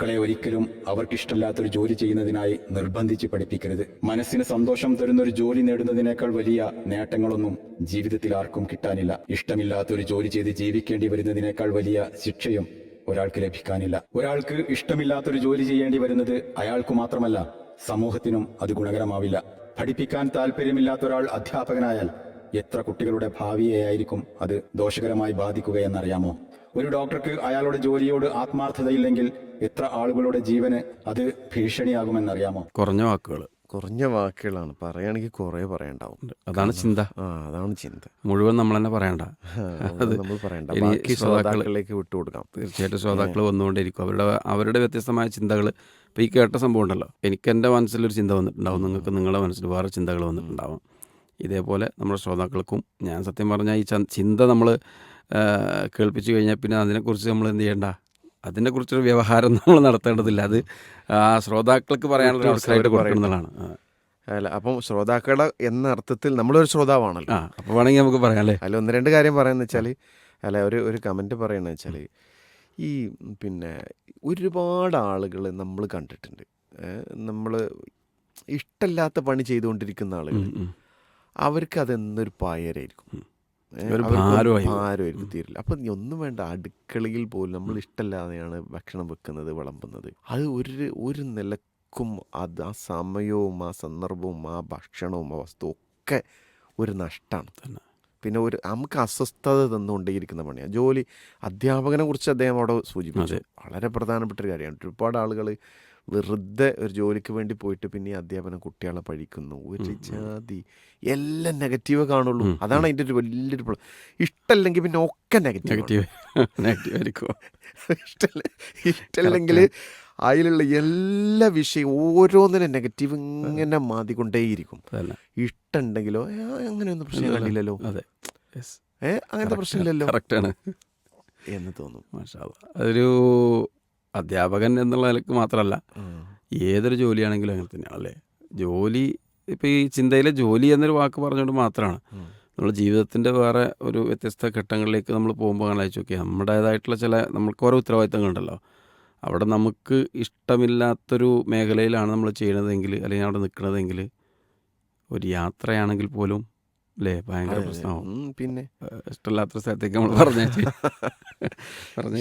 മക്കളെ ഒരിക്കലും അവർക്കിഷ്ടമില്ലാത്തൊരു ജോലി ചെയ്യുന്നതിനായി നിർബന്ധിച്ച് പഠിപ്പിക്കരുത്. മനസ്സിന് സന്തോഷം തരുന്നൊരു ജോലി നേടുന്നതിനേക്കാൾ വലിയ നേട്ടങ്ങളൊന്നും ജീവിതത്തിൽ ആർക്കും കിട്ടാനില്ല. ഇഷ്ടമില്ലാത്തൊരു ജോലി ചെയ്ത് ജീവിക്കേണ്ടി വരുന്നതിനേക്കാൾ വലിയ ശിക്ഷയും ഒരാൾക്ക് ലഭിക്കാനില്ല. ഒരാൾക്ക് ഇഷ്ടമില്ലാത്തൊരു ജോലി ചെയ്യേണ്ടി വരുന്നത് അയാൾക്ക് മാത്രമല്ല, സമൂഹത്തിനും അത് ഗുണകരമാവില്ല. പഠിപ്പിക്കാൻ താല്പര്യമില്ലാത്ത ഒരാൾ അധ്യാപകനായാൽ എത്ര കുട്ടികളുടെ ഭാവിയെയായിരിക്കും അത് ദോഷകരമായി ബാധിക്കുകയെന്നറിയാമോ? ഒരു ഡോക്ടർക്ക് അയാളുടെ ജോലിയോട് ആത്മാർത്ഥതയില്ലെങ്കിൽ എത്ര ആളുകളുടെ ജീവന് അത് ഭീഷണിയാകുമെന്നറിയാമോ? കുറഞ്ഞ വാക്കുകളാണ് പറയുകയാണെങ്കിൽ കുറേ പറയണ്ടാവും. അതാണ് ചിന്ത. അതാണ് ചിന്ത. മുഴുവൻ നമ്മൾ തന്നെ പറയണ്ട, അത് നമ്മൾ പറയണ്ട, ബാക്കി ശ്രോതാക്കളിലേക്ക് വിട്ടുകൊടുക്കാം. തീർച്ചയായിട്ടും ശ്രോതാക്കൾ വന്നുകൊണ്ടിരിക്കും. അവരുടെ വ്യത്യസ്തമായ ചിന്തകൾ. ഇപ്പോൾ ഈ കേട്ട സംഭവം ഉണ്ടല്ലോ, എനിക്ക് എൻ്റെ മനസ്സിലൊരു ചിന്ത വന്നിട്ടുണ്ടാവും, നിങ്ങൾക്ക് നിങ്ങളുടെ മനസ്സിൽ വേറെ ചിന്തകൾ വന്നിട്ടുണ്ടാവും. ഇതേപോലെ നമ്മുടെ ശ്രോതാക്കൾക്കും ഞാൻ സത്യം പറഞ്ഞാൽ ഈ ചിന്ത നമ്മൾ കേൾപ്പിച്ചു കഴിഞ്ഞാൽ പിന്നെ അതിനെക്കുറിച്ച് നമ്മൾ എന്ത് ചെയ്യേണ്ട, അതിനെക്കുറിച്ചൊരു വ്യവഹാരം നമ്മൾ നടത്തേണ്ടതില്ല. അത് ശ്രോതാക്കൾക്ക് പറയാനുള്ള അവസരമായിട്ട് കൊടുക്കുന്നതാണ്. അല്ല, അപ്പം ശ്രോതാക്കളുടെ എന്ന അർത്ഥത്തിൽ നമ്മളൊരു ശ്രോതാവാണല്ലോ. അപ്പോൾ വേണമെങ്കിൽ നമുക്ക് പറയാം അല്ലേ. അല്ല, ഒന്ന് രണ്ട് കാര്യം പറയാമെന്ന് വെച്ചാൽ, അല്ല ഒരു കമൻറ്റ് പറയണമെന്ന് വെച്ചാൽ, ഈ പിന്നെ ഒരുപാട് ആളുകൾ നമ്മൾ കണ്ടിട്ടുണ്ട്, നമ്മൾ ഇഷ്ടമില്ലാത്ത പണി ചെയ്തുകൊണ്ടിരിക്കുന്ന ആളുകൾ, അവർക്ക് അതെന്നൊരു പായരായിരിക്കും, ഭാരമായിരിക്കും, തീരില്ല. അപ്പം ഒന്നും വേണ്ട, അടുക്കളയിൽ പോലും നമ്മൾ ഇഷ്ടമില്ലാതെയാണ് ഭക്ഷണം വെക്കുന്നത്, വിളമ്പുന്നത്. അത് ഒരു നിലക്കും അത് ആ സമയവും ആ സന്ദർഭവും ആ ഭക്ഷണവും ആ വസ്തുവും ഒക്കെ ഒരു നഷ്ടമാണ് തന്നെ. പിന്നെ നമുക്ക് അസ്വസ്ഥത തന്നുകൊണ്ടേയിരിക്കുന്ന പണിയാണ് ജോലി. അധ്യാപകനെ കുറിച്ച് അദ്ദേഹം അവിടെ സൂചിപ്പിച്ചു, വളരെ പ്രധാനപ്പെട്ട ഒരു കാര്യമാണ്. ഒരുപാട് ആളുകൾ വെറുതെ ഒരു ജോലിക്ക് വേണ്ടി പോയിട്ട് പിന്നെ അധ്യാപനം കുട്ടികളെ പഴിക്കുന്നു, ഒരു ജാതി എല്ലാം നെഗറ്റീവ് കാണുള്ളൂ. അതാണ് അതിൻ്റെ ഒരു വലിയൊരു പ്രോബ്ലം. ഇഷ്ടമല്ലെങ്കിൽ പിന്നെ ഒക്കെ നെഗറ്റീവ് ആയിരിക്കും. ഇഷ്ടമല്ലെങ്കിൽ അതിലുള്ള എല്ലാ വിഷയവും ഓരോന്നിനും നെഗറ്റീവ് ഇങ്ങനെ മാതിക്കൊണ്ടേയിരിക്കും. ഇഷ്ടമുണ്ടെങ്കിലോ അങ്ങനെയൊന്നും പ്രശ്നം കണ്ടില്ലല്ലോ, അങ്ങനത്തെ പ്രശ്നമില്ലല്ലോ എന്ന് തോന്നും. അതൊരു അധ്യാപകൻ എന്നുള്ള നിലക്ക് മാത്രമല്ല, ഏതൊരു ജോലിയാണെങ്കിലും അങ്ങനെ തന്നെയാണല്ലേ. ജോലി ഇപ്പോൾ ഈ ചിന്തയിലെ ജോലി എന്നൊരു വാക്ക് പറഞ്ഞുകൊണ്ട് മാത്രമാണ് നമ്മൾ ജീവിതത്തിൻ്റെ വേറെ ഒരു വ്യത്യസ്ത ഘട്ടങ്ങളിലേക്ക് നമ്മൾ പോകുമ്പോൾ ആലോചിച്ച് നോക്കിയാൽ നമ്മുടേതായിട്ടുള്ള നമ്മൾക്ക് ഓരോ ഉത്തരവാദിത്തങ്ങളുണ്ടല്ലോ. അവിടെ നമുക്ക് ഇഷ്ടമില്ലാത്തൊരു മേഖലയിലാണ് നമ്മൾ ചെയ്യണതെങ്കിൽ, അല്ലെങ്കിൽ അവിടെ നിൽക്കണതെങ്കിൽ, ഒരു യാത്രയാണെങ്കിൽ പോലും അല്ലേ ഭയങ്കര പ്രശ്നമാവും. പിന്നെ ഇഷ്ടമില്ലാത്ത സ്ഥലത്തേക്ക് നമ്മൾ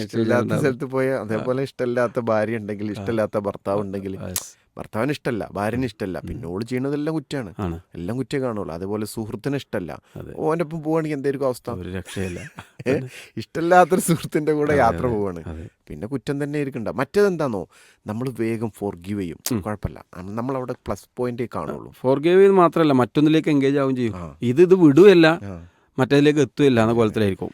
ഇഷ്ടമില്ലാത്ത സ്ഥലത്ത് പോയാൽ, അതേപോലെ ഇഷ്ടമില്ലാത്ത ഭാര്യ ഉണ്ടെങ്കിൽ, ഇഷ്ടമില്ലാത്ത ഭർത്താവ് ഉണ്ടെങ്കിൽ, ഭർത്താവിന് ഇഷ്ടമല്ല, ഭാര്യന് ഇഷ്ടമല്ല, പിന്നെ ഓള് ചെയ്യണതെല്ലാം കുറ്റമാണ്, എല്ലാം കുറ്റം കാണുള്ളൂ. അതേപോലെ സുഹൃത്തിന് ഇഷ്ടമല്ല, ഓൻ്റെ ഒപ്പം പോവുകയാണെങ്കിൽ എന്തായിരിക്കും അവസ്ഥ? ഒരു രക്ഷയില്ല. ഇഷ്ടമില്ലാത്തൊരു സുഹൃത്തിൻ്റെ കൂടെ യാത്ര പോവാണ്, പിന്നെ കുറ്റം തന്നെ ആയിരിക്കണ്ട. മറ്റേതെന്താണോ, നമ്മൾ വേഗം ഫോർഗീവ് ചെയ്യും, കുഴപ്പമില്ല, നമ്മളവിടെ പ്ലസ് പോയിന്റ് കാണുള്ളൂ. ഫോർഗീവ് ചെയ്ത് മാത്രമല്ല, മറ്റൊന്നിലേക്ക് എൻഗേജ് ആവുകയും ചെയ്യും. ഇത് വിടുകയല്ല, മറ്റേതിലേക്ക് എത്തുകയില്ല എന്ന കോലത്തിലായിരിക്കും.